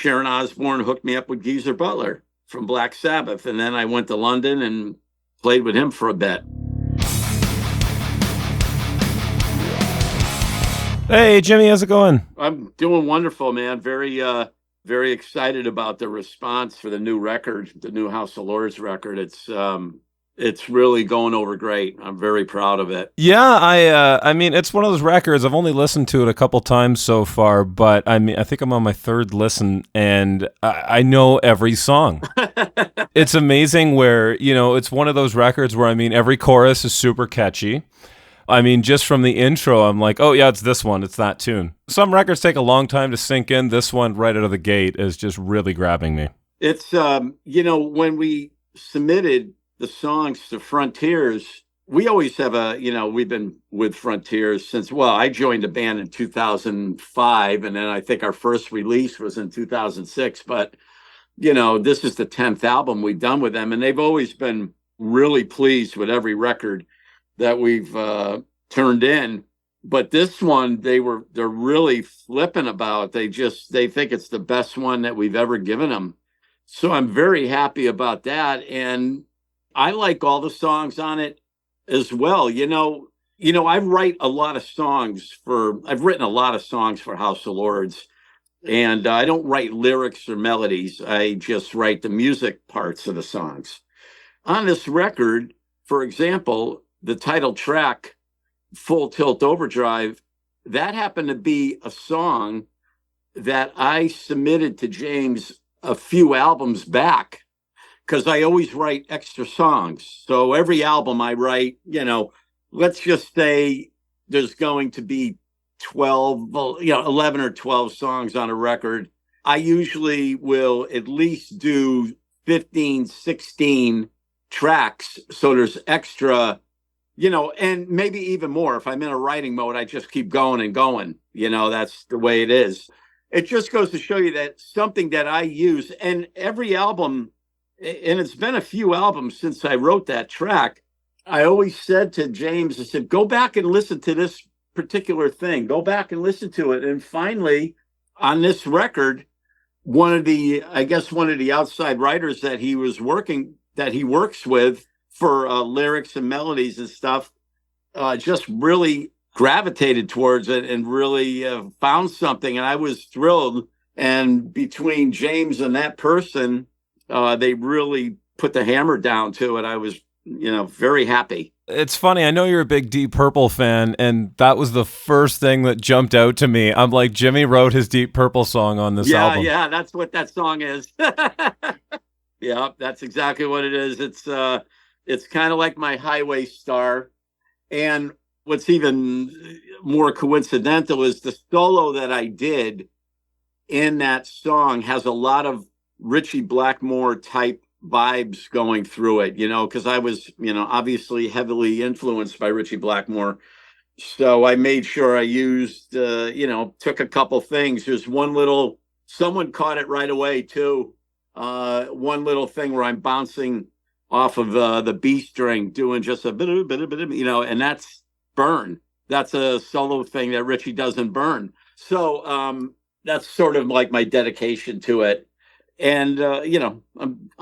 Sharon Osbourne hooked me up with Geezer Butler from Black Sabbath. And then I went to London and played with him for a bit. Hey, Jimmy, how's it going? I'm doing wonderful, man. Very excited about the response for the new record, the new House of Lords record. It's really going over great. I'm very proud of it. Yeah, I mean, it's one of those records. I've only listened to it a couple times so far, but I mean, I think I'm on my third listen, and I know every song. It's amazing where, it's one of those records where, I mean, every chorus is super catchy. I mean, just from the intro, I'm like, oh, yeah, it's this one. It's that tune. Some records take a long time to sink in. This one, right out of the gate, is just really grabbing me. It's, when we submitted the songs to Frontiers, we always have we've been with Frontiers since, I joined the band in 2005, and then I think our first release was in 2006. But, this is the 10th album we've done with them, and they've always been really pleased with every record that we've turned in. But this one, they're really flippant about. They think it's the best one that we've ever given them. So I'm very happy about that. And I like all the songs on it as well. I've written a lot of songs for House of Lords, and I don't write lyrics or melodies. I just write the music parts of the songs. On this record, for example, the title track, Full Tilt Overdrive, that happened to be a song that I submitted to James a few albums back, because I always write extra songs. So every album I write, let's just say there's going to be 11 or 12 songs on a record. I usually will at least do 15, 16 tracks. So there's extra, and maybe even more. If I'm in a writing mode, I just keep going and going. That's the way it is. It just goes to show you that something that I use, and every album, and it's been a few albums since I wrote that track, I always said to James, I said, go back and listen to this particular thing. Go back and listen to it. And finally, on this record, one of the outside writers that he works with for lyrics and melodies and stuff, just really gravitated towards it and really found something. And I was thrilled. And between James and that person, they really put the hammer down to it. I was, very happy. It's funny. I know you're a big Deep Purple fan, and that was the first thing that jumped out to me. I'm like, Jimmy wrote his Deep Purple song on this album. Yeah, that's what that song is. Yeah, that's exactly what it is. It's kind of like my Highway Star. And what's even more coincidental is the solo that I did in that song has a lot of Ritchie Blackmore type vibes going through it, because I was, obviously heavily influenced by Ritchie Blackmore. So I made sure I used, took a couple things. There's someone caught it right away too. One little thing where I'm bouncing off of the B string, doing just a bit, and that's Burn. That's a solo thing that Ritchie does in Burn. So that's sort of like my dedication to it. And,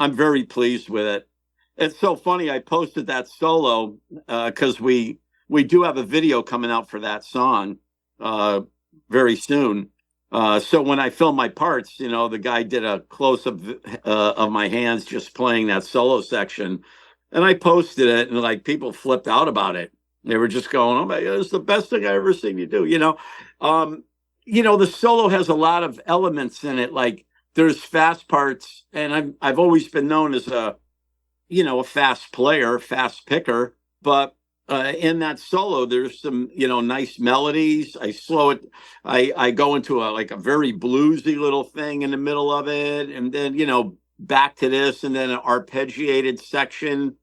I'm very pleased with it. It's so funny. I posted that solo because we do have a video coming out for that song very soon. So when I film my parts, the guy did a close-up of my hands just playing that solo section. And I posted it, and people flipped out about it. They were just going, oh my God, it's the best thing I've ever seen you do. The solo has a lot of elements in it, like there's fast parts, and I've always been known as a fast player, fast picker. But in that solo, there's some nice melodies. I slow it. I go into a very bluesy little thing in the middle of it, and then back to this, and then an arpeggiated section,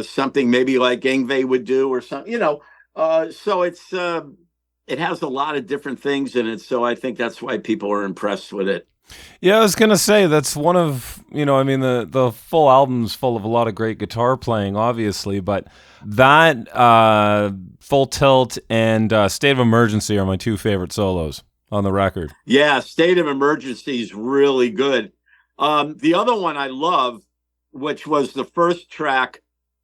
something maybe like Yngwie would do or something. So it has a lot of different things in it. So I think that's why people are impressed with it. Yeah, I was going to say that's one of, the full album's full of a lot of great guitar playing, obviously, but that Full Tilt and State of Emergency are my two favorite solos on the record. Yeah, State of Emergency is really good. The other one I love, which was the first track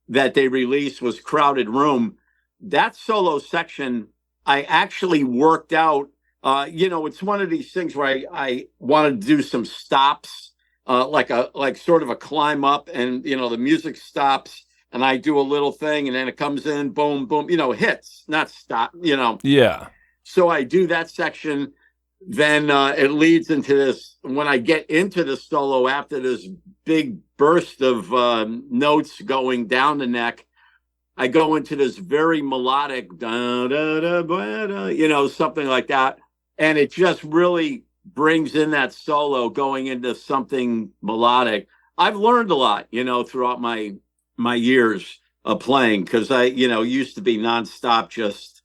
that they released, was Crowded Room. That solo section, I actually worked out. It's one of these things where I wanted to do some stops, like sort of a climb up, and the music stops, and I do a little thing, and then it comes in, boom, boom, hits, not stop, Yeah. So I do that section. Then it leads into this. When I get into the solo after this big burst of notes going down the neck, I go into this very melodic, da, da, da, da, da, something like that. And it just really brings in that solo going into something melodic. I've learned a lot, throughout my years of playing, because I, used to be nonstop, just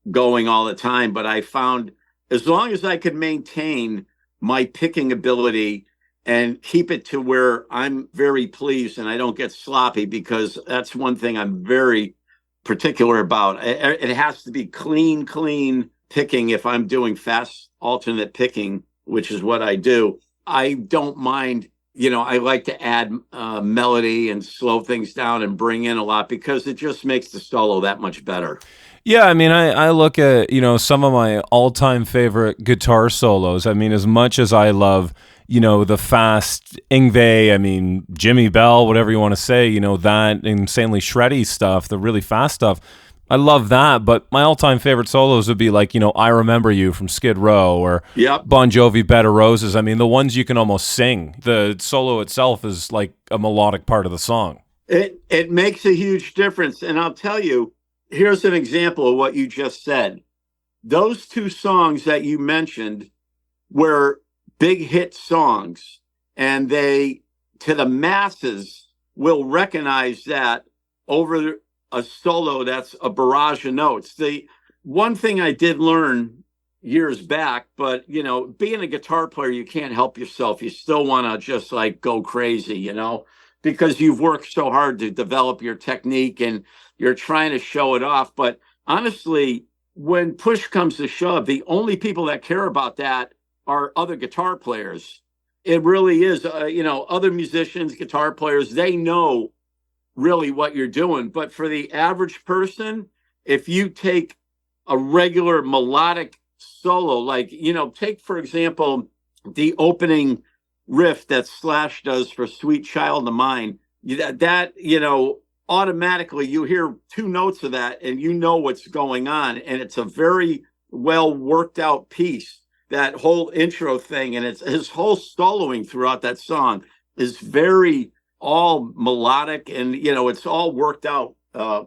going all the time. But I found as long as I could maintain my picking ability and keep it to where I'm very pleased and I don't get sloppy, because that's one thing I'm very particular about. It has to be clean picking. If I'm doing fast alternate picking, which is what I do, I don't mind. I like to add melody and slow things down and bring in a lot, because it just makes the solo that much better. Yeah, I mean, I look at, some of my all-time favorite guitar solos. I mean, as much as I love, the fast Yngwie, I mean, Jimmy Bell, whatever you want to say, that insanely shreddy stuff, the really fast stuff, I love that. But my all-time favorite solos would be like, I Remember You from Skid Row, or Yep. Bon Jovi, Bed of Roses. I mean, the ones you can almost sing. The solo itself is like a melodic part of the song. It makes a huge difference. And I'll tell you, here's an example of what you just said. Those two songs that you mentioned were big hit songs, and they, to the masses, will recognize that over a solo that's a barrage of notes. The one thing I did learn years back, but being a guitar player, you can't help yourself. You still want to just like go crazy, because you've worked so hard to develop your technique and you're trying to show it off. But honestly, when push comes to shove, the only people that care about that are other guitar players. It really is, other musicians, guitar players, they know really what you're doing. But for the average person, if you take a regular melodic solo, like, take, for example, the opening riff that Slash does for Sweet Child of Mine, that automatically you hear two notes of that and you know what's going on. And it's a very well worked out piece, that whole intro thing. And it's his whole soloing throughout that song is very all melodic, and it's all worked out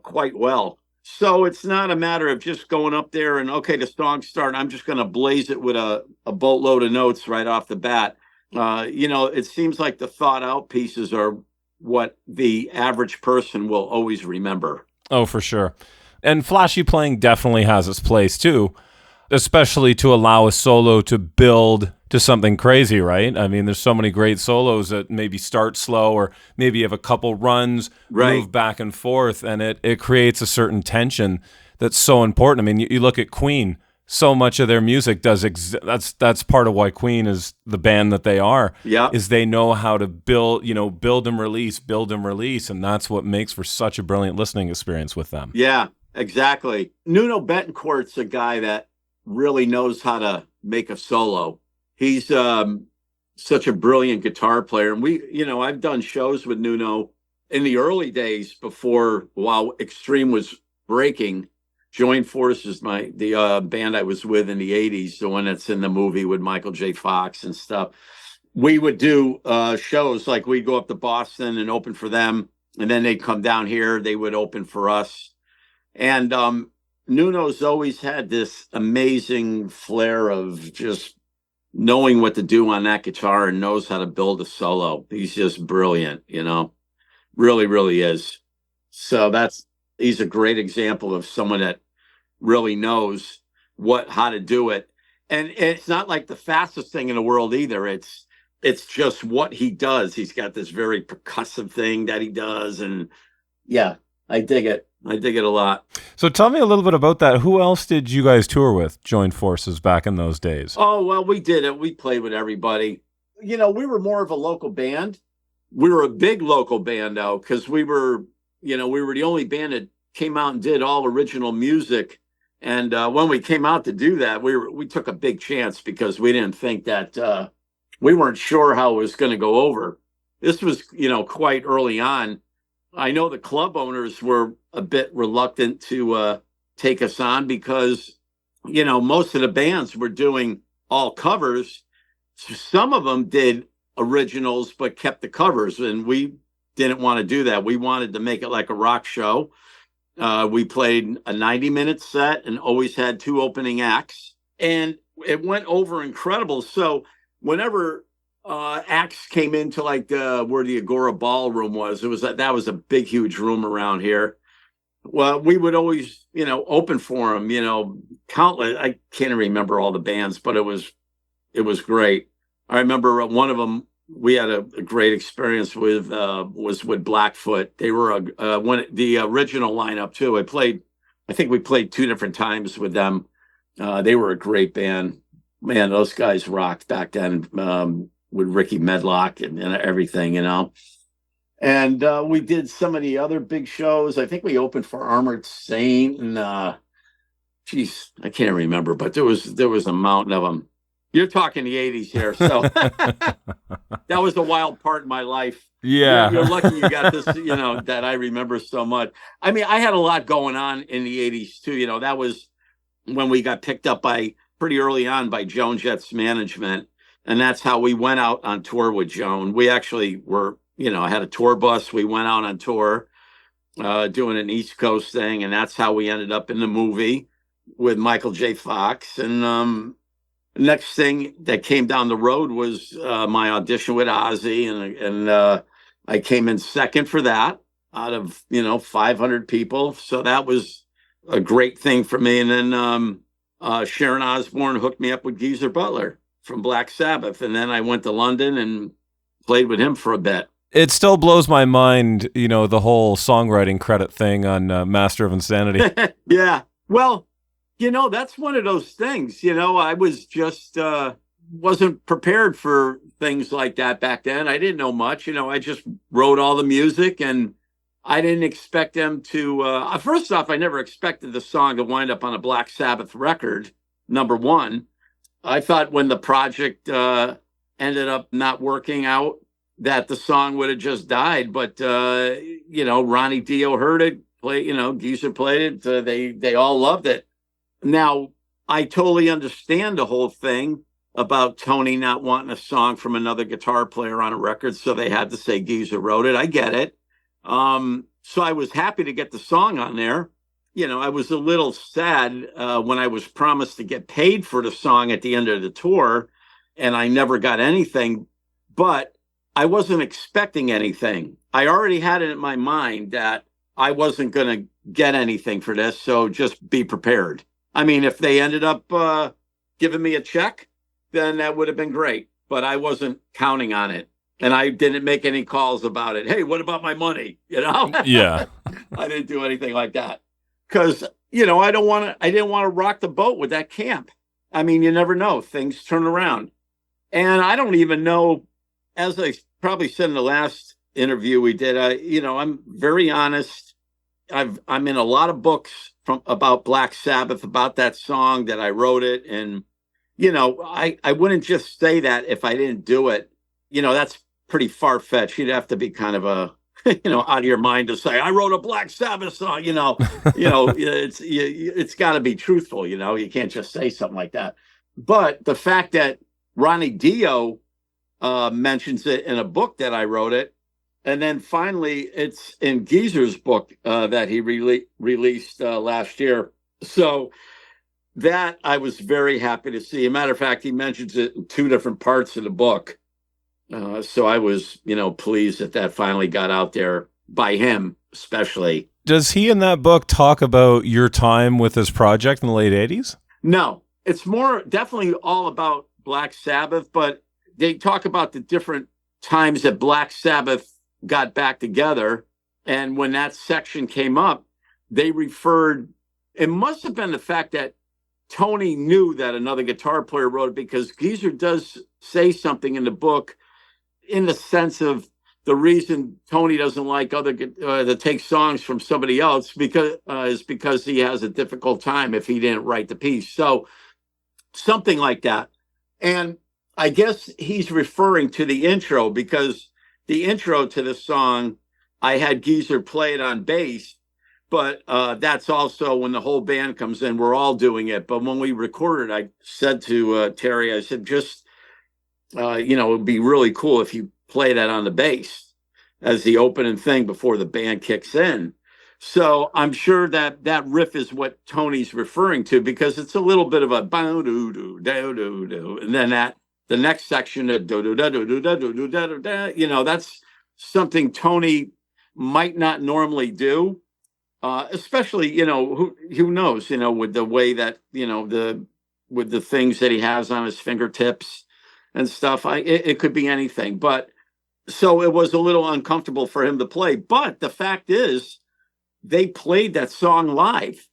quite well. So it's not a matter of just going up there and, okay, the song's starting, I'm just going to blaze it with a boatload of notes right off the bat. It seems like the thought out pieces are what the average person will always remember. Oh, for sure. And flashy playing definitely has its place too, especially to allow a solo to build to something crazy, right? I mean, there's so many great solos that maybe start slow, or maybe you have a couple runs, right, move back and forth, and it creates a certain tension that's so important. I mean, you look at Queen, so much of their music does that's part of why Queen is the band that they are. Yeah, is they know how to build and release, and that's what makes for such a brilliant listening experience with them. Yeah, exactly. Nuno Betancourt's a guy that really knows how to make a solo. He's such a brilliant guitar player. And I've done shows with Nuno in the early days while Extreme was breaking. Joint Forces, the band I was with in the 80s, the one that's in the movie with Michael J. Fox and stuff. We would do shows, like we'd go up to Boston and open for them, and then they'd come down here, they would open for us. And Nuno's always had this amazing flair of just knowing what to do on that guitar, and knows how to build a solo. He's just brilliant, really, really is. So he's a great example of someone that really knows how to do it. And it's not like the fastest thing in the world either. It's just what he does. He's got this very percussive thing that he does. And yeah, I dig it. I dig it a lot. So tell me a little bit about that. Who else did you guys tour with, join forces back in those days? Oh, well, we did it. We played with everybody. We were more of a local band. We were a big local band, though, because we were the only band that came out and did all original music. And when we came out to do that, we took a big chance because we didn't think that we weren't sure how it was going to go over. This was, quite early on. I know the club owners were a bit reluctant to take us on because, most of the bands were doing all covers. Some of them did originals, but kept the covers. And we didn't want to do that. We wanted to make it like a rock show. We played a 90-minute set and always had 2 opening acts. And it went over incredible. So whenever acts came into like where the Agora Ballroom was, that was a big, huge room around here. Well, we would always, open for them, countless. I can't remember all the bands, but it was great. I remember one of them we had a great experience with was with Blackfoot. They were the original lineup too. I think we played 2 different times with them. They were a great band. Man, those guys rocked back then with Ricky Medlock and everything, And we did some of the other big shows. I think we opened for Armored Saint and geez, I can't remember, but there was a mountain of them. You're talking the 80s here, so that was a wild part in my life. Yeah. You're lucky you got this, that I remember so much. I mean, I had a lot going on in the 80s too. That was when we got picked up pretty early on by Joan Jett's management. And that's how we went out on tour with Joan. We actually were, I had a tour bus. We went out on tour doing an East Coast thing. And that's how we ended up in the movie with Michael J. Fox. And next thing that came down the road was my audition with Ozzy. And I came in second for that out of, 500 people. So that was a great thing for me. And then Sharon Osbourne hooked me up with Geezer Butler from Black Sabbath. And then I went to London and played with him for a bit. It still blows my mind, the whole songwriting credit thing on Master of Insanity. Yeah. Well, that's one of those things, I was just wasn't prepared for things like that back then. I didn't know much, I just wrote all the music and I didn't expect them to, first off, I never expected the song to wind up on a Black Sabbath record, number one. I thought when the project ended up not working out, that the song would have just died. But, Ronnie Dio heard it, Geezer played it. They all loved it. Now, I totally understand the whole thing about Tony not wanting a song from another guitar player on a record, so they had to say Geezer wrote it. I get it. So I was happy to get the song on there. I was a little sad when I was promised to get paid for the song at the end of the tour, and I never got anything. But I wasn't expecting anything. I already had it in my mind that I wasn't going to get anything for this, so just be prepared. I mean, if they ended up giving me a check, then that would have been great. But I wasn't counting on it. And I didn't make any calls about it. Hey, what about my money? Yeah. I didn't do anything like that. Because, I didn't want to rock the boat with that camp. I mean, you never know. Things turn around. And I don't even know, as I probably said in the last interview we did, I'm very honest. I'm in a lot of books about Black Sabbath, about that song that I wrote it. And, I wouldn't just say that if I didn't do it. That's pretty far-fetched. You'd have to be kind of a, out of your mind to say, I wrote a Black Sabbath song, it's got to be truthful, you can't just say something like that. But the fact that Ronnie Dio mentions it in a book that I wrote it, and then finally it's in Geezer's book that he released last year. So that I was very happy to see. As a matter of fact, he mentions it in 2 different parts of the book. So I was, pleased that finally got out there by him, especially. Does he in that book talk about your time with this project in the late 80s? No, it's more definitely all about Black Sabbath, but they talk about the different times that Black Sabbath got back together. And when that section came up, they referred, it must have been the fact that Tony knew that another guitar player wrote it, because Geezer does say something in the book in the sense of the reason Tony doesn't like other to take songs from somebody else because is because he has a difficult time if he didn't write the piece. So something like that. And I guess he's referring to the intro, because the intro to the song, I had Geezer play it on bass, but that's also when the whole band comes in, we're all doing it. But when we recorded, I said to Terry, I said, just, it would be really cool if you play that on the bass as the opening thing before the band kicks in. So I'm sure that that riff is what Tony's referring to, because it's a little bit of a bow doo doo doo doo doo, and then that the next section of do do do do do do do do, that's something Tony might not normally do, especially who knows, with the way that with the things that he has on his fingertips and stuff. It could be anything, but so it was a little uncomfortable for him to play. But the fact is, they played that song live.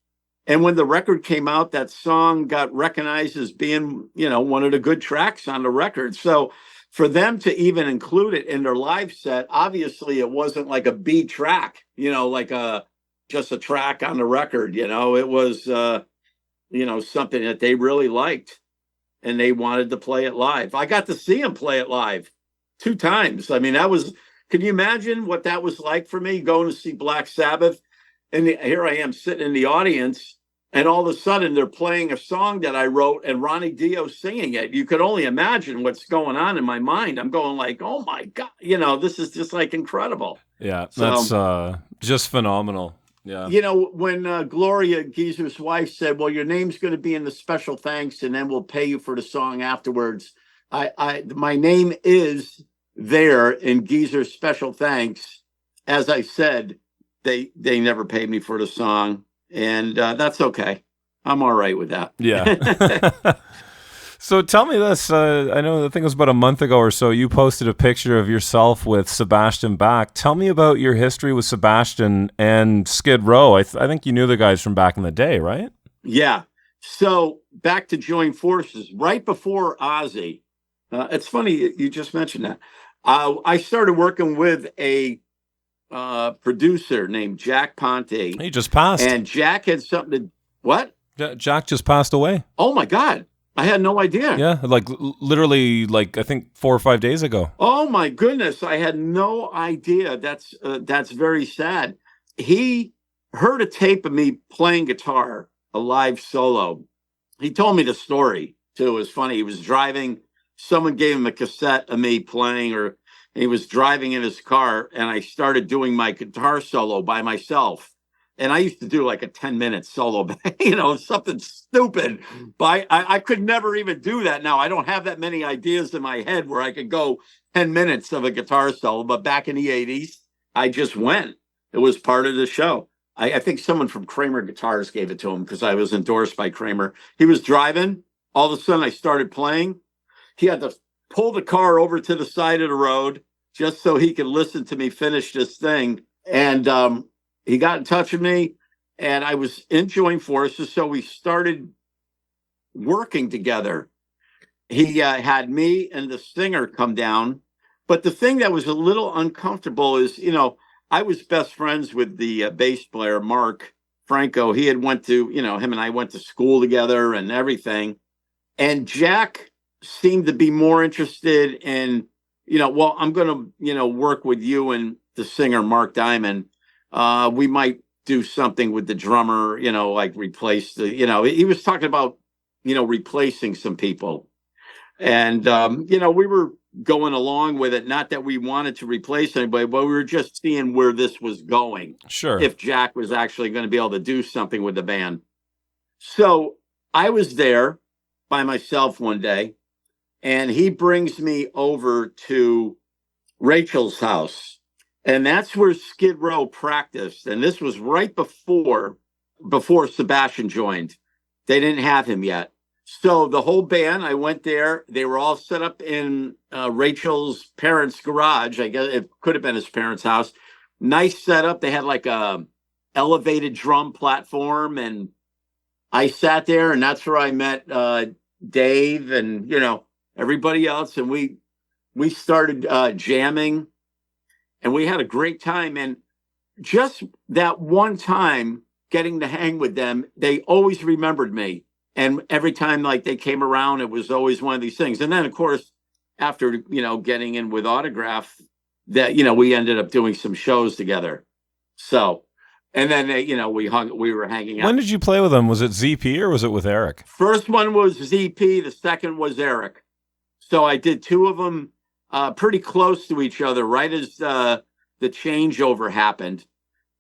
And when the record came out, that song got recognized as being, one of the good tracks on the record. So for them to even include it in their live set, obviously it wasn't like a B track, like just a track on the record. It was, something that they really liked, and they wanted to play it live. I got to see him play it live 2 times. I mean, can you imagine what that was like for me, going to see Black Sabbath? And here I am sitting in the audience, and all of a sudden they're playing a song that I wrote and Ronnie Dio singing it. You could only imagine what's going on in my mind. I'm going like, oh my God, this is just like incredible. Yeah, that's just phenomenal. Yeah. When Gloria, Geezer's wife, said, well, your name's going to be in the special thanks and then we'll pay you for the song afterwards. My name is there in Geezer's special thanks. As I said, they never paid me for the song, and that's okay. I'm all right with that. Yeah. So tell me this. I think it was about a month ago or so, you posted a picture of yourself with Sebastian Bach. Tell me about your history with Sebastian and Skid Row. I think you knew the guys from back in the day, right? Yeah. So back to join forces right before Ozzy. It's funny you just mentioned that. I started working with a producer named Jack Ponte. He just passed. And Jack had something to... What? Jack just passed away. Oh, my God. I had no idea. Yeah, literally, I think 4 or 5 days ago. Oh, my goodness. I had no idea. That's very sad. He heard a tape of me playing guitar, a live solo. He told me the story, too. It was funny. He was driving. Someone gave him a cassette of me playing, and he was driving in his car, and I started doing my guitar solo by myself. And I used to do like a 10-minute solo, something stupid. But I could never even do that now. I don't have that many ideas in my head where I could go 10 minutes of a guitar solo. But back in the 80s, I just went. It was part of the show. I think someone from Kramer Guitars gave it to him because I was endorsed by Kramer. He was driving. All of a sudden, I started playing. He had to pull the car over to the side of the road just so he could listen to me finish this thing. And he got in touch with me, and I was in joint forces, so we started working together. He had me and the singer come down. But the thing that was a little uncomfortable is, I was best friends with the bass player, Mark Franco. He had went to, him and I went to school together and everything. And Jack seemed to be more interested in, well, I'm going to, work with you and the singer, Mark Diamond. We might do something with the drummer, like replace the, he was talking about, replacing some people. And, we were going along with it. Not that we wanted to replace anybody, but we were just seeing where this was going. Sure. If Jack was actually going to be able to do something with the band. So I was there by myself one day, and he brings me over to Rachel's house. And that's where Skid Row practiced. And this was right before Sebastian joined. They didn't have him yet. So the whole band, I went there. They were all set up in Rachel's parents' garage. I guess it could have been his parents' house. nice setup. They had like a elevated drum platform, and I sat there, and that's where I met Dave and everybody else, and we started jamming, and we had a great time. And just that one time getting to hang with them, they always remembered me. And every time like they came around, it was always one of these things. And then of course, after getting in with Autograph, that we ended up doing some shows together. So, and then we were hanging out. When did you play with them? Was it ZP or was it with Eric? First one was ZP, the second was Eric. So I did two of them pretty close to each other, right as the changeover happened.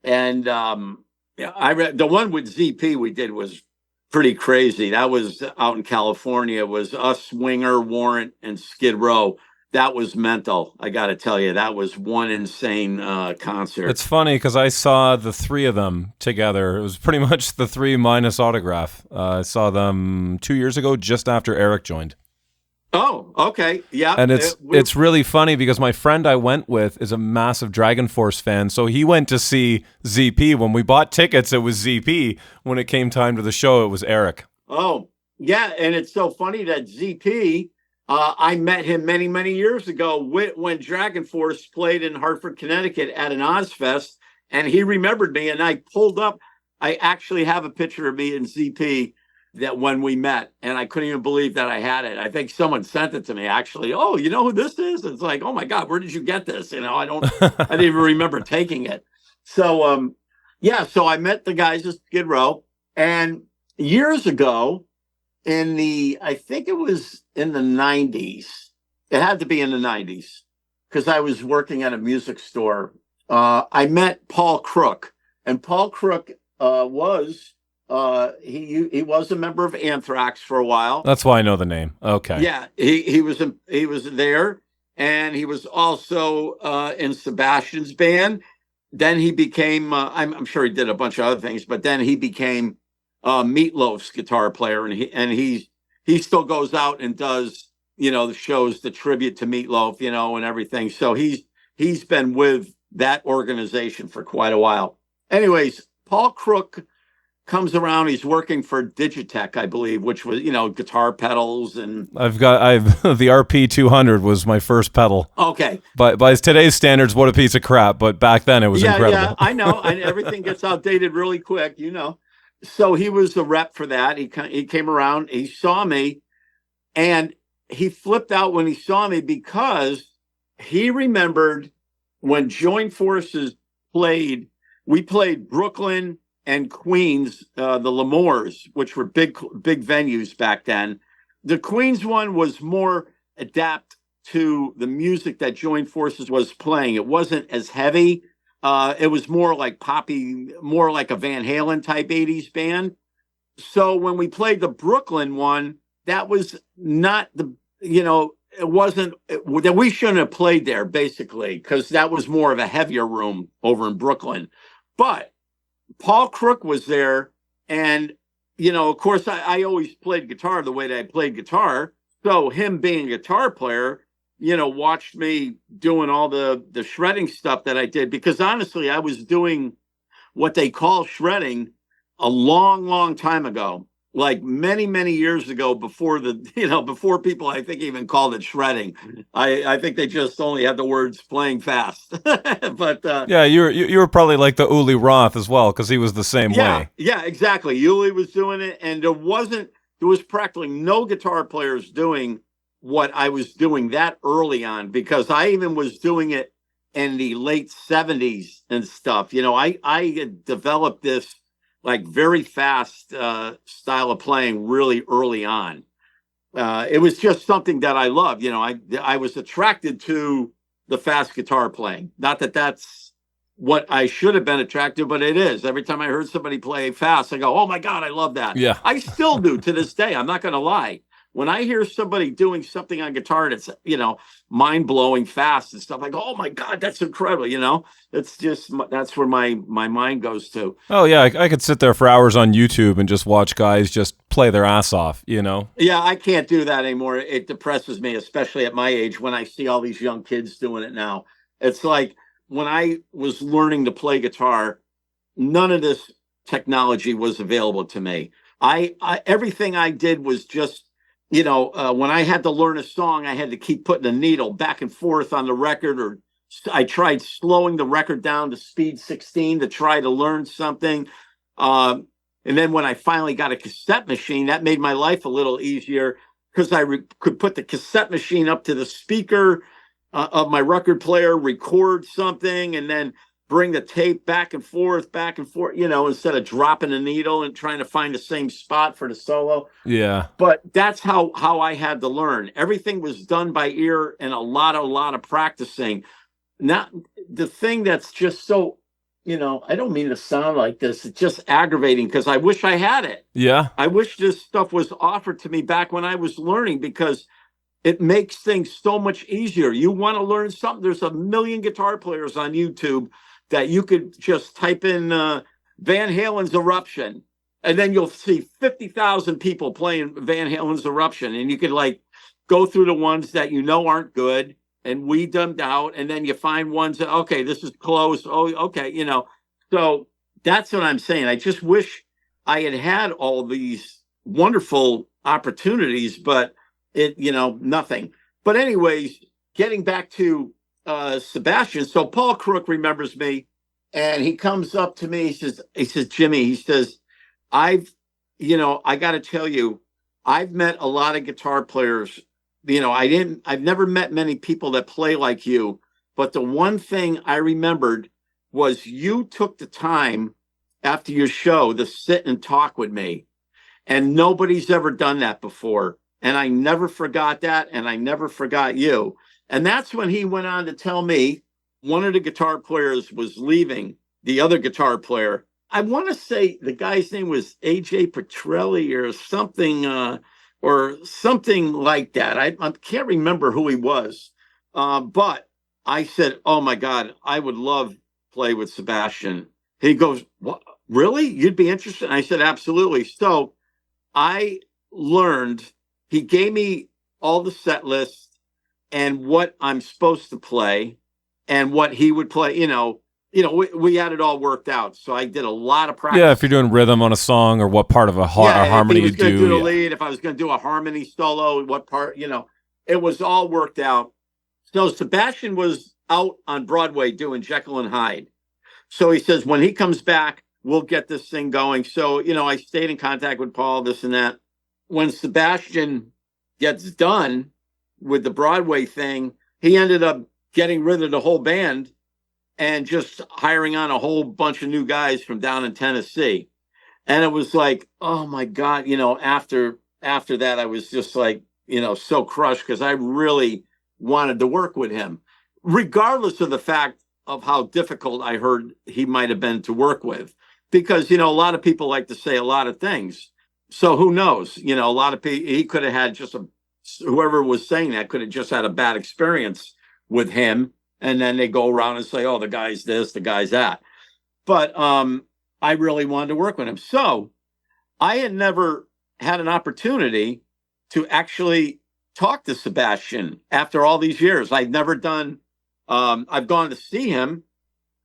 And the one with ZP we did was pretty crazy. That was out in California. It was us, Winger, Warrant, and Skid Row. That was mental. I got to tell you, that was one insane concert. It's funny because I saw the three of them together. It was pretty much the three minus Autograph. I saw them 2 years ago, just after Eric joined. Oh, okay. Yeah. And it's really funny because my friend I went with is a massive Dragon Force fan. So he went to see ZP. When we bought tickets, it was ZP. When it came time to the show, it was Eric. Oh, yeah. And it's so funny that ZP, I met him many, many years ago when Dragon Force played in Hartford, Connecticut at an Ozfest. And he remembered me, and I pulled up. I actually have a picture of me and ZP that when we met, and I couldn't even believe that I had it. I think someone sent it to me actually. Oh, you know who this is? It's like, oh my God, where did you get this? I didn't even remember taking it. So, so I met the guys at Skid Row, and years ago I think it was in the 90s. It had to be in the 90s because I was working at a music store. I met Paul Crook, and Paul Crook was he was a member of Anthrax for a while. That's why I know the name. Okay. Yeah, he was there, and he was also in Sebastian's band. Then he became I'm sure he did a bunch of other things, but then he became Meatloaf's guitar player, and he still goes out and does the shows, the tribute to Meatloaf, and everything. So he's been with that organization for quite a while. Anyways, Paul Crook comes around. He's working for Digitech, I believe, which was guitar pedals, and the RP200 was my first pedal. Okay, but by today's standards, what a piece of crap. But back then, it was incredible. Yeah, I know, and everything gets outdated really quick, So he was the rep for that. He came around. He saw me, and he flipped out when he saw me because he remembered when Joint Forces played. We played Brooklyn and Queens, the L'Amours, which were big venues back then. The Queens one was more adapt to the music that Joint Forces was playing. It wasn't as heavy. It was more like poppy, more like a Van Halen type 80s band. So when we played the Brooklyn one, that was not it wasn't that we shouldn't have played there, basically, because that was more of a heavier room over in Brooklyn. But Paul Crook was there, and of course, I always played guitar the way that I played guitar. So him being a guitar player, watched me doing all the shredding stuff that I did, because honestly, I was doing what they call shredding a long, long time ago, like many, many years ago, before before people, I think, even called it shredding. I think they just only had the words playing fast. But yeah, you were probably like the Uli Roth as well, because he was the same way. Yeah, exactly. Uli was doing it, and there was practically no guitar players doing what I was doing that early on, because I even was doing it in the late 70s and stuff. I had developed this like very fast style of playing really early on. It was just something that I loved. I was attracted to the fast guitar playing. Not that that's what I should have been attracted to, but it is. Every time I heard somebody play fast, I go, oh my God, I love that. Yeah. I still do to this day. I'm not going to lie. When I hear somebody doing something on guitar that's, mind-blowing fast and stuff, I go, oh my God, that's incredible. It's just, that's where my mind goes to. Oh yeah, I could sit there for hours on YouTube and just watch guys just play their ass off, Yeah, I can't do that anymore. It depresses me, especially at my age, when I see all these young kids doing it now. It's like, when I was learning to play guitar, none of this technology was available to me. I everything I did was just, when I had to learn a song, I had to keep putting a needle back and forth on the record, or I tried slowing the record down to speed 16 to try to learn something. And then when I finally got a cassette machine, that made my life a little easier because I could put the cassette machine up to the speaker of my record player, record something, and then bring the tape back and forth, instead of dropping a needle and trying to find the same spot for the solo. Yeah. But that's how I had to learn. Everything was done by ear and a lot of practicing. Not the thing that's just so, I don't mean to sound like this. It's just aggravating because I wish I had it. Yeah. I wish this stuff was offered to me back when I was learning, because it makes things so much easier. You want to learn something, there's a million guitar players on YouTube that you could just type in Van Halen's Eruption, and then you'll see 50,000 people playing Van Halen's Eruption, and you could go through the ones that aren't good and weed them out, and then you find ones that, okay, this is close. Oh, okay, So that's what I'm saying. I just wish I had all these wonderful opportunities, but nothing. But anyways, getting back to Sebastian. So Paul Crook remembers me, and he comes up to me. He says, Jimmy, he says, I got to tell you, I've met a lot of guitar players. I've never met many people that play like you, but the one thing I remembered was you took the time after your show to sit and talk with me, and nobody's ever done that before. And I never forgot that, and I never forgot you. And that's when he went on to tell me one of the guitar players was leaving, the other guitar player. I want to say the guy's name was AJ Petrelli or something like that. I can't remember who he was. But I said, oh my God, I would love to play with Sebastian. He goes, what? Really? You'd be interested? And I said, absolutely. So I learned, he gave me all the set lists and what I'm supposed to play and what he would play. We had it all worked out. So I did a lot of practice. Yeah, if you're doing rhythm on a song, or what part of a harmony you do. Do a lead, if I was going to do a harmony solo, what part, it was all worked out. So Sebastian was out on Broadway doing Jekyll and Hyde. So he says, when he comes back, we'll get this thing going. So, I stayed in contact with Paul, this and that. When Sebastian gets done with the Broadway thing, he ended up getting rid of the whole band and just hiring on a whole bunch of new guys from down in Tennessee. And it was like, oh my God, after that, I was just like, so crushed, because I really wanted to work with him, regardless of the fact of how difficult I heard he might have been to work with. Because, a lot of people like to say a lot of things. So who knows? A lot of people, he could have had whoever was saying that could have just had a bad experience with him. And then they go around and say, oh, the guy's this, the guy's that. But I really wanted to work with him. So I had never had an opportunity to actually talk to Sebastian after all these years. I've never done, I've gone to see him.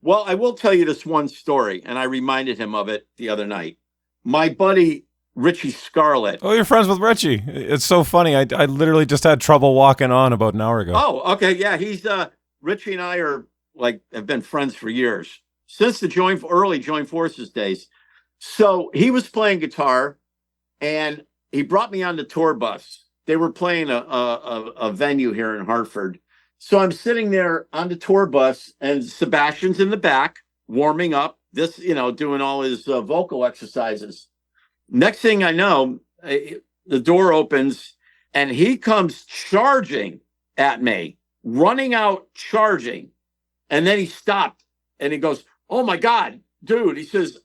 Well, I will tell you this one story, and I reminded him of it the other night. My buddy, Richie Scarlett. Oh, you're friends with Richie. It's so funny. I literally just had trouble walking on about an hour ago. Oh, okay. Yeah, he's Richie and I have been friends for years, since the early Joint Forces days. So he was playing guitar, and he brought me on the tour bus. They were playing a venue here in Hartford. So I'm sitting there on the tour bus, and Sebastian's in the back warming up, doing all his vocal exercises. Next thing I know, the door opens, and he comes charging at me, running out, charging. And then he stopped, and he goes, oh my God, dude. He says,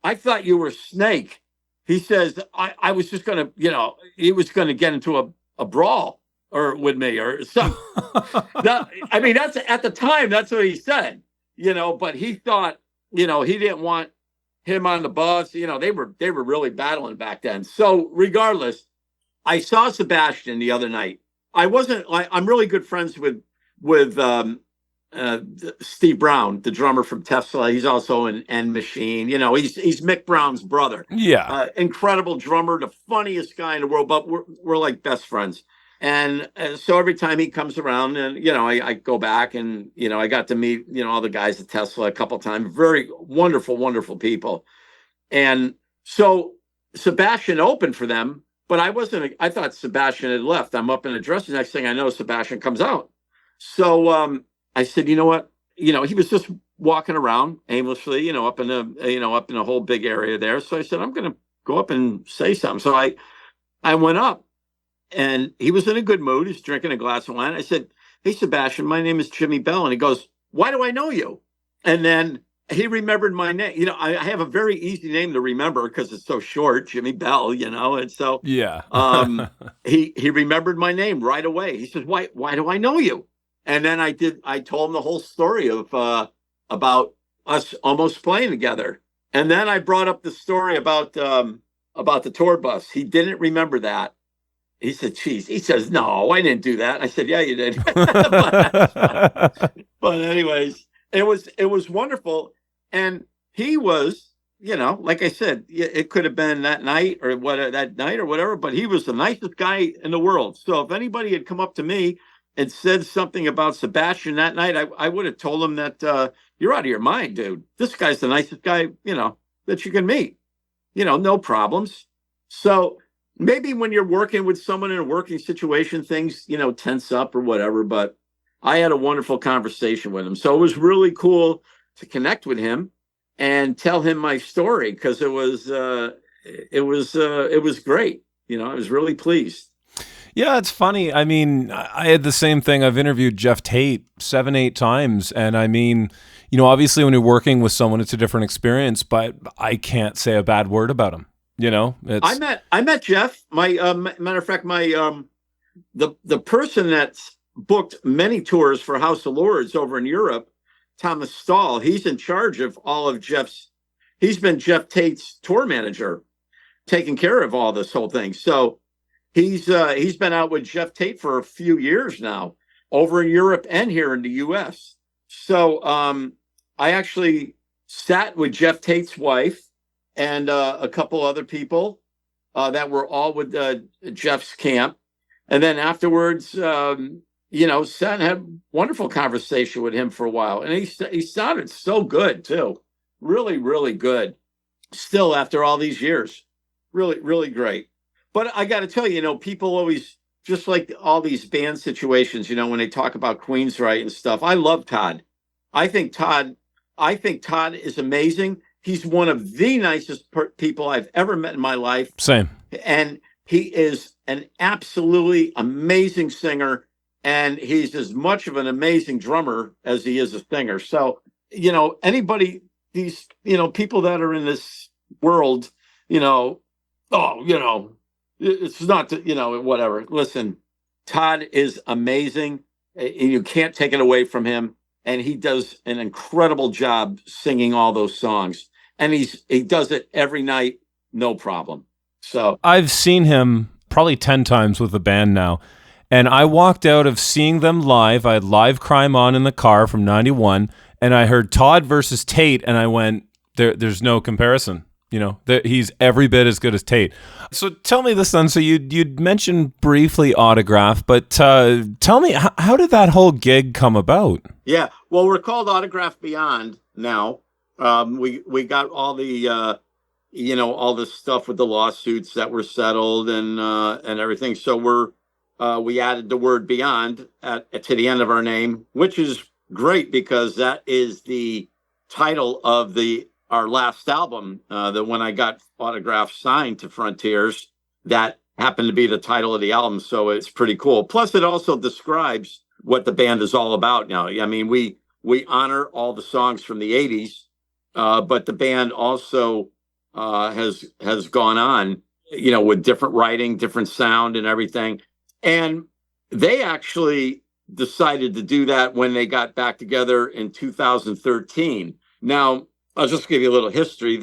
I thought you were Snake. He says, I was just going to, he was going to get into a brawl with me or something. I mean, that's at the time, that's what he said, but he thought, he didn't want him on the bus. They were really battling back then. So regardless, I saw Sebastian the other night. I'm really good friends with Steve Brown, the drummer from Tesla. He's also in End Machine. You know, he's Mick Brown's brother. Yeah. Incredible drummer, the funniest guy in the world. But we're like best friends. And so every time he comes around, and I go back, and I got to meet all the guys at Tesla a couple of times. Very wonderful, wonderful people. And so Sebastian opened for them, but I wasn't. I thought Sebastian had left. I'm up in the dressing. Next thing I know, Sebastian comes out. So I said, you know what? He was just walking around aimlessly, up in a whole big area there. So I said, I'm going to go up and say something. So I went up, and he was in a good mood. He's drinking a glass of wine. I said, hey, Sebastian, my name is Jimmy Bell. And he goes, why do I know you? And then he remembered my name. I have a very easy name to remember because it's so short, Jimmy Bell, and so Yeah. he remembered my name right away. He says, why do I know you? And then I told him the whole story of about us almost playing together. And then I brought up the story about the tour bus. He didn't remember that. He said, geez, he says, no, I didn't do that. I said, yeah, you did. but anyways, it was wonderful. And he was, like I said, it could have been that night or whatever, but he was the nicest guy in the world. So if anybody had come up to me and said something about Sebastian that night, I would have told him that you're out of your mind, dude. This guy's the nicest guy, that you can meet. No problems. So maybe when you're working with someone in a working situation, things, tense up or whatever, but I had a wonderful conversation with him. So it was really cool to connect with him and tell him my story because it was great. I was really pleased. Yeah, it's funny. I mean, I had the same thing. I've interviewed Jeff Tate 7, 8 times. And I mean, obviously when you're working with someone, it's a different experience, but I can't say a bad word about him. I met Jeff. My matter of fact, my the person that's booked many tours for House of Lords over in Europe, Thomas Stahl, he's in charge of all of he's been Jeff Tate's tour manager, taking care of all this whole thing. So he's been out with Jeff Tate for a few years now, over in Europe and here in the US. So I actually sat with Jeff Tate's wife and a couple other people that were all with Jeff's camp. And then afterwards, sat and had a wonderful conversation with him for a while. And he sounded so good, too. Really, really good. Still, after all these years. Really, really great. But I got to tell you, people always, just like all these band situations, when they talk about Queensryche and stuff, I love Todd. I think Todd is amazing. He's one of the nicest people I've ever met in my life. Same. And he is an absolutely amazing singer, and he's as much of an amazing drummer as he is a singer. So, anybody, these, people that are in this world, it's not, whatever. Listen, Todd is amazing. You can't take it away from him. And he does an incredible job singing all those songs. And he does it every night, no problem. So I've seen him probably 10 times with the band now. And I walked out of seeing them live. I had Live Crime on in the car from 91. And I heard Todd versus Tate. And I went, there's no comparison. He's every bit as good as Tate. So tell me this then. So you'd mentioned briefly Autograph, but tell me, how did that whole gig come about? Yeah, well, we're called Autograph Beyond now. We got all the all the stuff with the lawsuits that were settled and everything. So we added the word Beyond to the end of our name, which is great because that is the title of our last album. That when I got Autograph signed to Frontiers, that happened to be the title of the album. So it's pretty cool. Plus, it also describes what the band is all about now. I mean, we honor all the songs from the 80s, but the band also has gone on, with different writing, different sound and everything. And they actually decided to do that when they got back together in 2013. Now, I'll just give you a little history.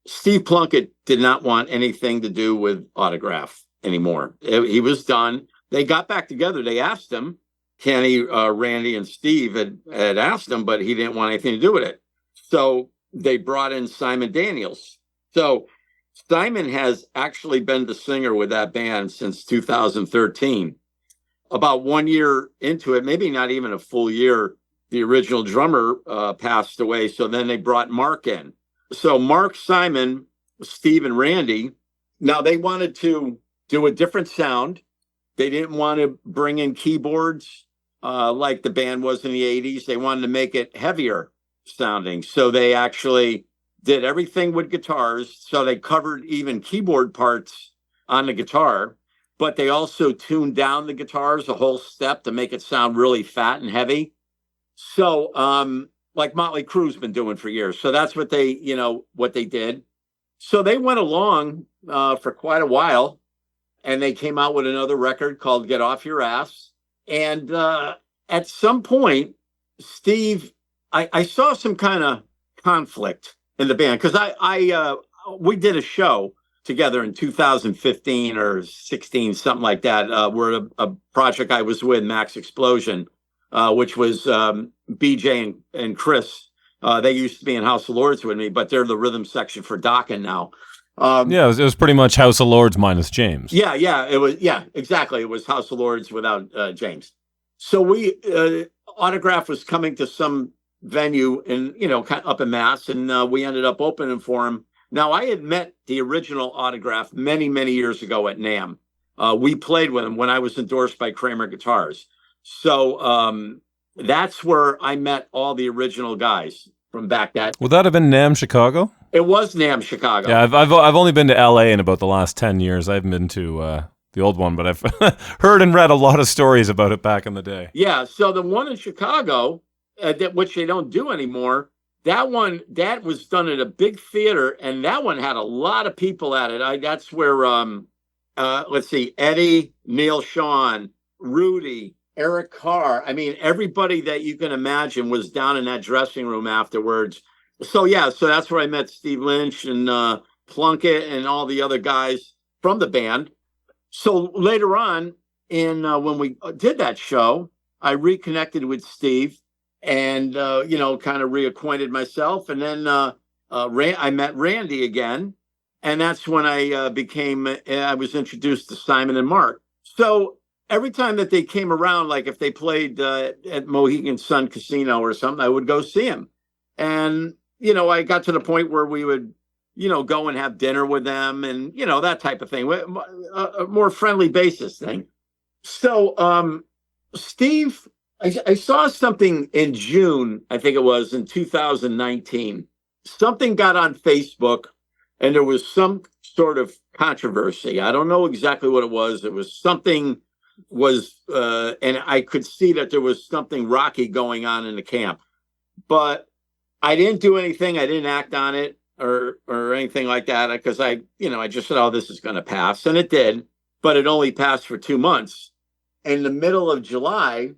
Steve Plunkett did not want anything to do with Autograph anymore. He was done. They got back together. They asked him, Kenny, Randy, and Steve had asked him, but he didn't want anything to do with it. So they brought in Simon Daniels. So Simon has actually been the singer with that band since 2013. About 1 year into it, maybe not even a full year, the original drummer passed away. So then they brought Mark in. So Mark, Simon, Steve, and Randy, now they wanted to do a different sound. They didn't want to bring in keyboards like the band was in the 80s. They wanted to make it heavier sounding. So they actually did everything with guitars. So they covered even keyboard parts on the guitar, but they also tuned down the guitars a whole step to make it sound really fat and heavy. So like Motley Crue's been doing for years. So that's what they did. So they went along for quite a while, and they came out with another record called Get Off Your Ass. And at some point, Steve, I saw some kind of conflict in the band because we did a show together in 2015 or 16, something like that, where a project I was with, Maxx Eplosion, which was BJ and Chris. They used to be in House of Lords with me, but they're the rhythm section for Dokken now. Yeah, it was pretty much House of Lords minus James. Yeah, it was. Yeah, exactly. It was House of Lords without James. So we Autograph was coming to some venue in kind of up in Mass, and we ended up opening for him. Now I had met the original Autograph many years ago at NAMM. We played with him when I was endorsed by Kramer Guitars. So that's where I met all the original guys from back that. Would that have been NAMM Chicago? It was NAMM Chicago. Yeah, I've only been to LA in about the last 10 years. I haven't been to the old one, but I've heard and read a lot of stories about it back in the day. Yeah, so the one in Chicago, which they don't do anymore, that was done at a big theater, and that one had a lot of people at it. That's where let's see, Eddie, Neil Sean, Rudy, Eric Carr. I mean, everybody that you can imagine was down in that dressing room afterwards. So that's where I met Steve Lynch and Plunkett and all the other guys from the band. So later on, when we did that show, I reconnected with Steve and kind of reacquainted myself, and then I met Randy again, and that's when I was introduced to Simon and Mark. So every time that they came around, like if they played at Mohegan Sun Casino or something, I would go see them. And, I got to the point where we would, go and have dinner with them and, that type of thing, a more friendly basis thing. So Steve, I saw something in June, I think it was in 2019. Something got on Facebook and there was some sort of controversy. I don't know exactly what it was. It was something and I could see that there was something rocky going on in the camp, but I didn't do anything. I didn't act on it or anything like that because I just said, oh, this is going to pass. And it did, but it only passed for 2 months. In the middle of July,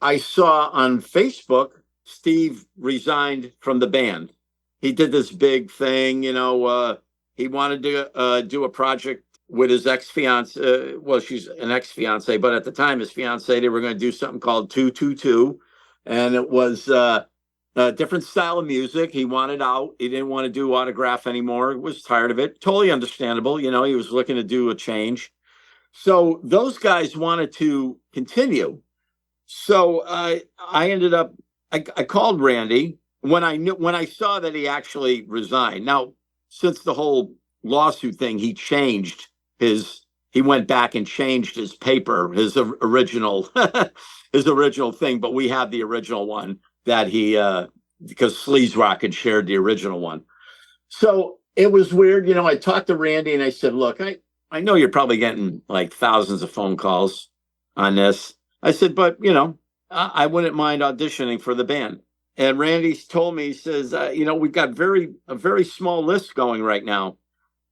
I saw on Facebook, Steve resigned from the band. He did this big thing, he wanted to do a project with his ex-fiance. Well, she's an ex-fiance, but at the time, his fiance, they were going to do something called 222. And it was a different style of music. He wanted out. He didn't want to do Autograph anymore. He was tired of it. Totally understandable. He was looking to do a change. So those guys wanted to continue. So I ended up, I called Randy when I saw that he actually resigned. Now, since the whole lawsuit thing, he went back and changed his paper, his original thing, but we have the original one that because Sleaze Rock had shared the original one. So it was weird. I talked to Randy and I said, look, I know you're probably getting like thousands of phone calls on this. I said, but I wouldn't mind auditioning for the band. And Randy told me, he says, we've got a very small list going right now.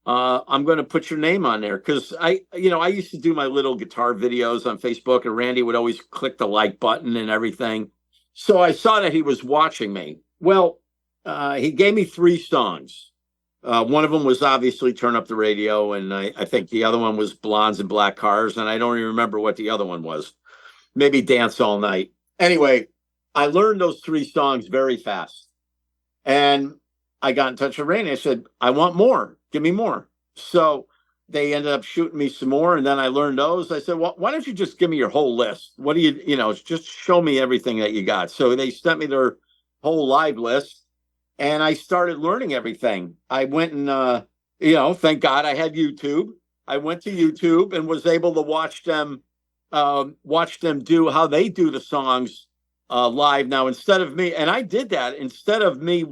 I'm going to put your name on there because I used to do my little guitar videos on Facebook, and Randy would always click the like button and everything. So I saw that he was watching me. Well, he gave me 3 songs. One of them was obviously Turn Up the Radio, and I think the other one was Blondes and Black Cars, and I don't even remember what the other one was. maybe Dance All Night. Anyway, I learned those 3 songs very fast. And I got in touch with Randy. I said, I want more. Give me more. So they ended up shooting me some more. And then I learned those. I said, well, why don't you just give me your whole list? What do you just show me everything that you got. So they sent me their whole live list. And I started learning everything. I went and, thank God I had YouTube. I went to YouTube and was able to watch them do how they do the songs live now instead of me. And I did that instead of me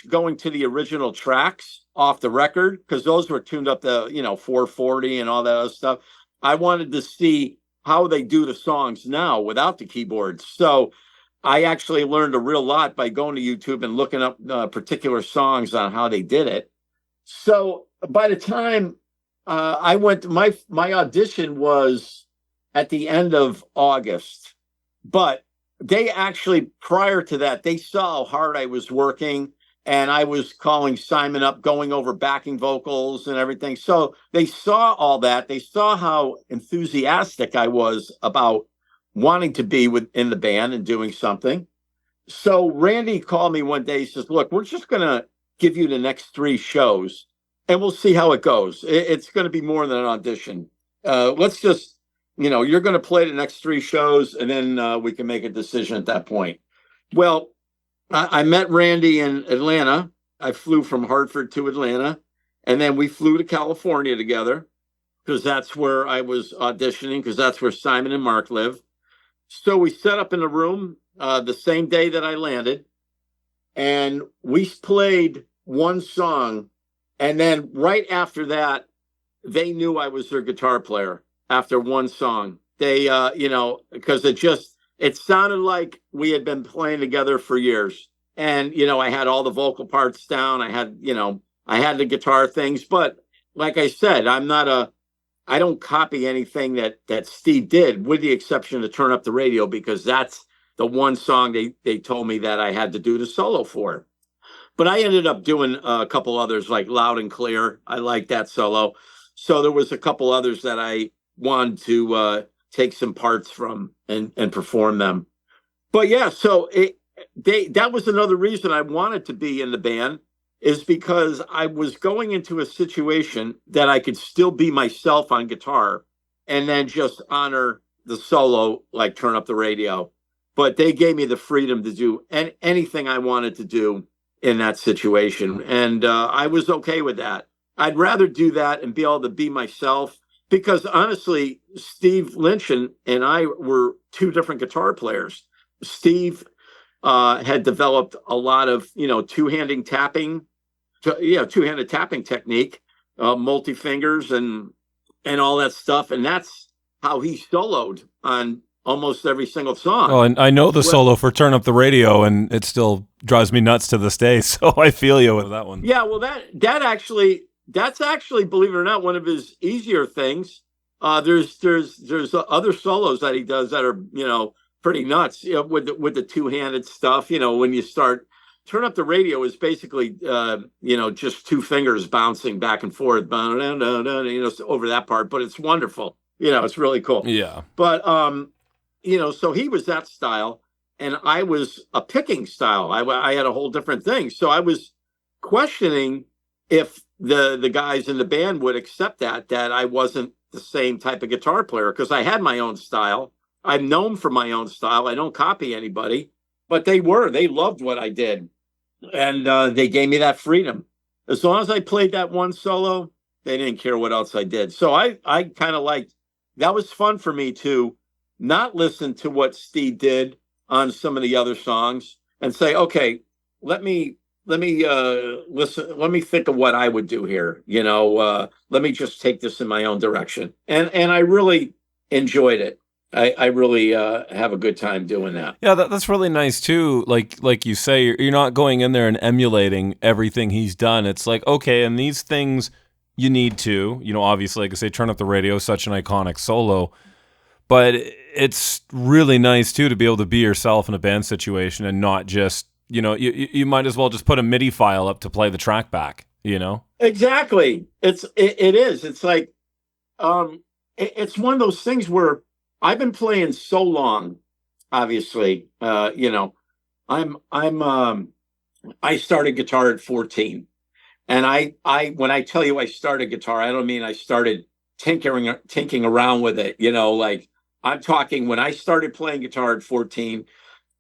going to the original tracks off the record, because those were tuned up to 440 and all that other stuff. I wanted to see how they do the songs now without the keyboards. So I actually learned a real lot by going to YouTube and looking up particular songs on how they did it. So by the time I went, my audition was at the end of August, but they actually, prior to that, they saw how hard I was working, and I was calling Simon up, going over backing vocals and everything. So they saw all that. They saw how enthusiastic I was about wanting to be in the band and doing something. So Randy called me one day. He says, look, we're just going to give you the next 3 shows and we'll see how it goes. It's going to be more than an audition. Let's just, you're going to play the next 3 shows and then we can make a decision at that point. Well, I met Randy in Atlanta. I flew from Hartford to Atlanta, and then we flew to California together because that's where I was auditioning, because that's where Simon and Mark live. So we set up in a room the same day that I landed, and we played one song. And then right after that, they knew I was their guitar player after one song. They, because it sounded like we had been playing together for years. And, I had all the vocal parts down. I had the guitar things. But like I said, I don't copy anything that Steve did, with the exception of Turn Up the Radio, because that's the one song they told me that I had to do the solo for. But I ended up doing a couple others, like Loud and Clear. I like that solo. So there was a couple others that I wanted to take some parts from and perform them. But yeah, so that was another reason I wanted to be in the band, is because I was going into a situation that I could still be myself on guitar and then just honor the solo, like Turn Up the Radio. But they gave me the freedom to do anything I wanted to do in that situation. And I was okay with that. I'd rather do that and be able to be myself, because honestly, Steve Lynch and I were 2 different guitar players. Steve had developed a lot of, two-handed tapping technique, multi-fingers and all that stuff. And that's how he soloed on almost every single song. Oh, and I know the solo for Turn Up the Radio, and it still drives me nuts to this day. So I feel you with that one. Yeah, well, that's actually, believe it or not, one of his easier things. There's other solos that he does that are, pretty nuts, with the two-handed stuff. When you start, Turn Up the Radio is basically, just 2 fingers bouncing back and forth, over that part. But it's wonderful. It's really cool. Yeah. But, so he was that style, and I was a picking style. I had a whole different thing. So I was questioning if the guys in the band would accept that I wasn't the same type of guitar player, because I had my own style. I'm known for my own style. I don't copy anybody, but they loved what I did. And they gave me that freedom. As long as I played that one solo, they didn't care what else I did. So I kind of liked, that was fun for me to not listen to what Steve did on some of the other songs and say, okay, let me listen. Let me think of what I would do here. Let me just take this in my own direction. And I really enjoyed it. I really have a good time doing that. Yeah, that's really nice too. Like you say, you're not going in there and emulating everything he's done. It's like, okay, and these things you need to, obviously, like I say, Turn Up the Radio, such an iconic solo. But it's really nice too to be able to be yourself in a band situation and not just, you might as well just put a MIDI file up to play the track back, Exactly. It is. It's like, it's one of those things where I've been playing so long obviously. I started guitar at 14. And when I tell you I started guitar, I don't mean I started tinkering around with it. Like I'm talking when I started playing guitar at 14,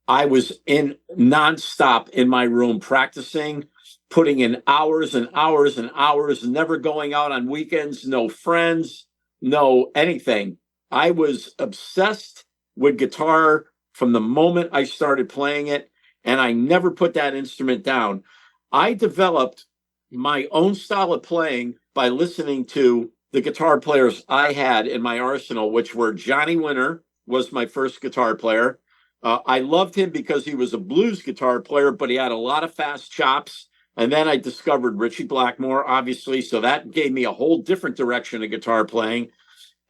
I was in nonstop in my room practicing, putting in hours and hours and hours, never going out on weekends, no friends, no anything. I was obsessed with guitar from the moment I started playing it, and I never put that instrument down. I developed my own style of playing by listening to the guitar players I had in my arsenal, which were Johnny Winter was my first guitar player. I loved him because he was a blues guitar player, but he had a lot of fast chops. And then I discovered Ritchie Blackmore, obviously. So that gave me a whole different direction of guitar playing.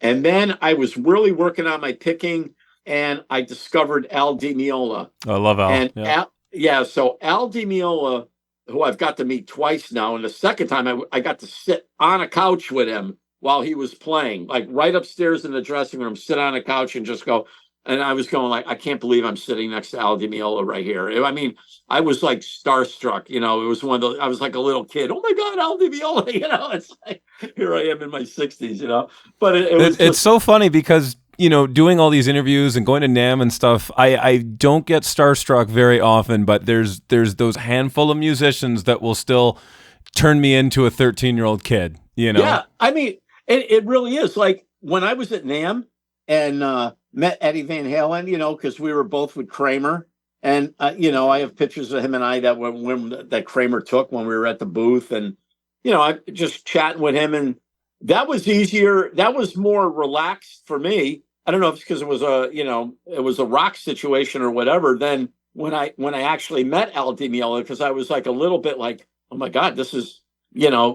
And then I was really working on my picking, and I discovered Al Di Meola. I love Al. And Yeah. So Al Di Meola, who I've got to meet twice now, and the second time I got to sit on a couch with him while he was playing, like right upstairs in the dressing room, sit on a couch and just go. And I was going like, I can't believe I'm sitting next to Al Di Meola right here. I mean, I was like starstruck. It was one of those. I was like a little kid. Oh my God, Al Di Meola! It's like here I am in my 60s. But it was. It's so funny because doing all these interviews and going to NAMM and stuff, I don't get starstruck very often, but there's those handful of musicians that will still turn me into a 13-year-old kid. Yeah, I mean, it really is. Like when I was at NAMM and met Eddie Van Halen, because we were both with Kramer. And, I have pictures of him and I that Kramer took when we were at the booth. And, I just chatting with him. And that was easier. That was more relaxed for me. I don't know if it's because it was a rock situation or whatever. Then when I actually met Al Di Meola, because I was like a little bit like, oh my God, this is, yeah,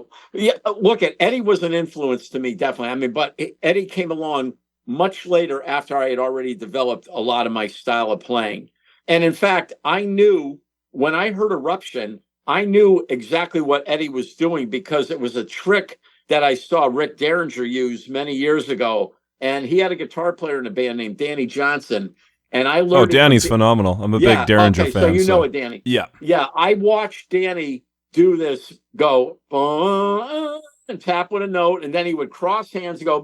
look at Eddie was an influence to me, definitely. I mean, but Eddie came along much later after I had already developed a lot of my style of playing. And in fact, I knew when I heard Eruption, I knew exactly what Eddie was doing because it was a trick that I saw Rick Derringer use many years ago. And he had a guitar player in a band named Danny Johnson. And I learned. Oh, Danny's phenomenal. I'm a big Derringer fan. So you know it, Danny. Yeah. Yeah. I watched Danny do this, go and tap with a note, and then he would cross hands and go,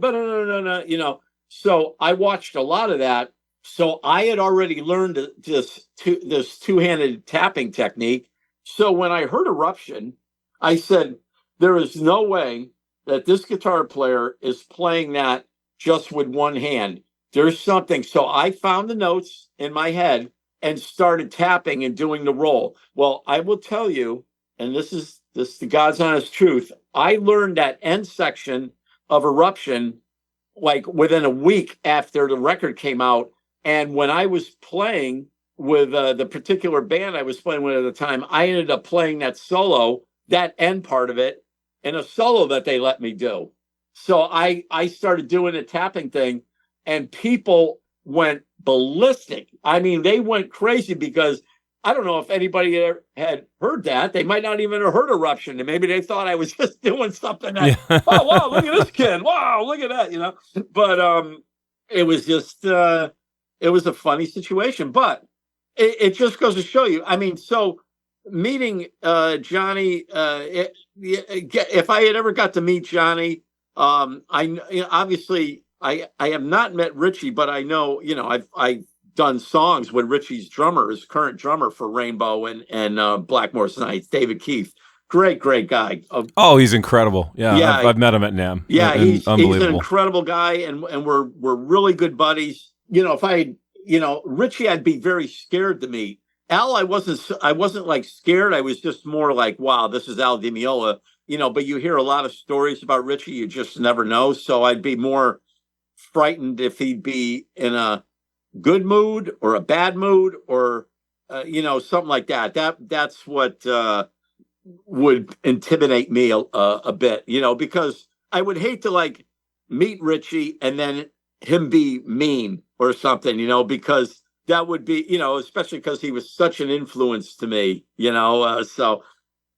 So I watched a lot of that. So I had already learned this two-handed tapping technique. So when I heard Eruption, I said, there is no way that this guitar player is playing that just with one hand. There's something. So I found the notes in my head and started tapping and doing the roll. Well, I will tell you, and this is the God's honest truth, I learned that end section of Eruption like within a week after the record came out. And when I was playing with the particular band I was playing with at the time, I ended up playing that solo, that end part of it, in a solo that they let me do. So I started doing a tapping thing, and people went ballistic. I mean, they went crazy because I don't know if anybody had heard that. They might not even have heard Eruption, and maybe they thought I was just doing something that, oh, wow, look at this kid. Wow, look at that, But it was just, it was a funny situation. But it just goes to show you, I mean, so meeting Johnny, if I had ever got to meet Johnny, obviously I have not met Ritchie, but I know, I've done songs with Ritchie's drummer, his current drummer for Rainbow and Blackmore's Nights, David Keith. Great guy. Oh, he's incredible. Yeah, I've met him at NAMM. Yeah, he's an incredible guy, and we're really good buddies. If Ritchie, I'd be very scared to meet. Al, I wasn't like scared. I was just more like, wow, this is Al Di Meola. But you hear a lot of stories about Ritchie, you just never know. So I'd be more frightened if he'd be in a good mood or a bad mood or something like that. That's what would intimidate me a bit, because I would hate to like meet Ritchie and then him be mean or something, because that would be, especially because he was such an influence to me,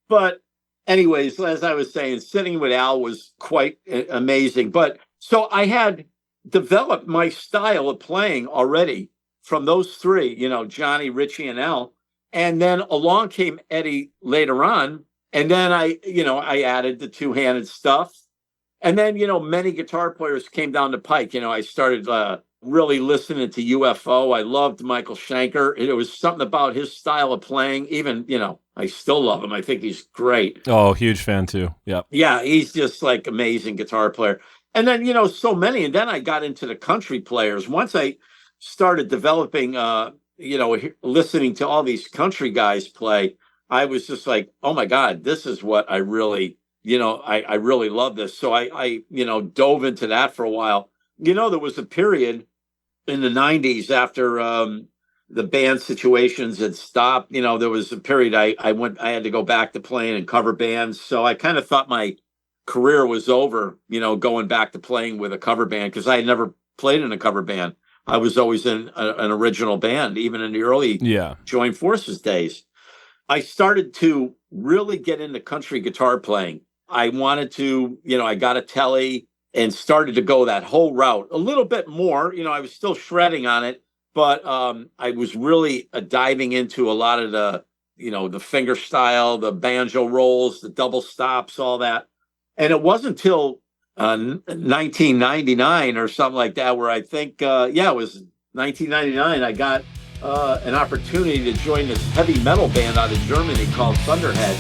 but anyways, as I was saying, sitting with Al was quite amazing. But so I had developed my style of playing already from those three, Johnny, Richie, and Al. And then along came Eddie later on. And then I added the two-handed stuff. And then, many guitar players came down the pike. I started really listening to UFO. I loved Michael Schenker. It was something about his style of playing. Even, I still love him. I think he's great. Oh, huge fan too. Yep. Yeah, he's just like amazing guitar player. And then, so many. And then I got into the country players. Once I started developing, listening to all these country guys play, I was just like, oh my God, this is what I really, I really love this. So I dove into that for a while. There was a period in the 90s after the band situations had stopped. There was a period I had to go back to playing in cover bands. So I kind of thought my career was over, going back to playing with a cover band, because I had never played in a cover band. I was always in an original band, even in the early Joint Forces days. I started to really get into country guitar playing. I wanted to, I got a telly and started to go that whole route a little bit more. I was still shredding on it, but I was really diving into a lot of the, the finger style, the banjo rolls, the double stops, all that. And it wasn't until 1999 or something like that, where I think, it was 1999, I got an opportunity to join this heavy metal band out of Germany called Thunderhead.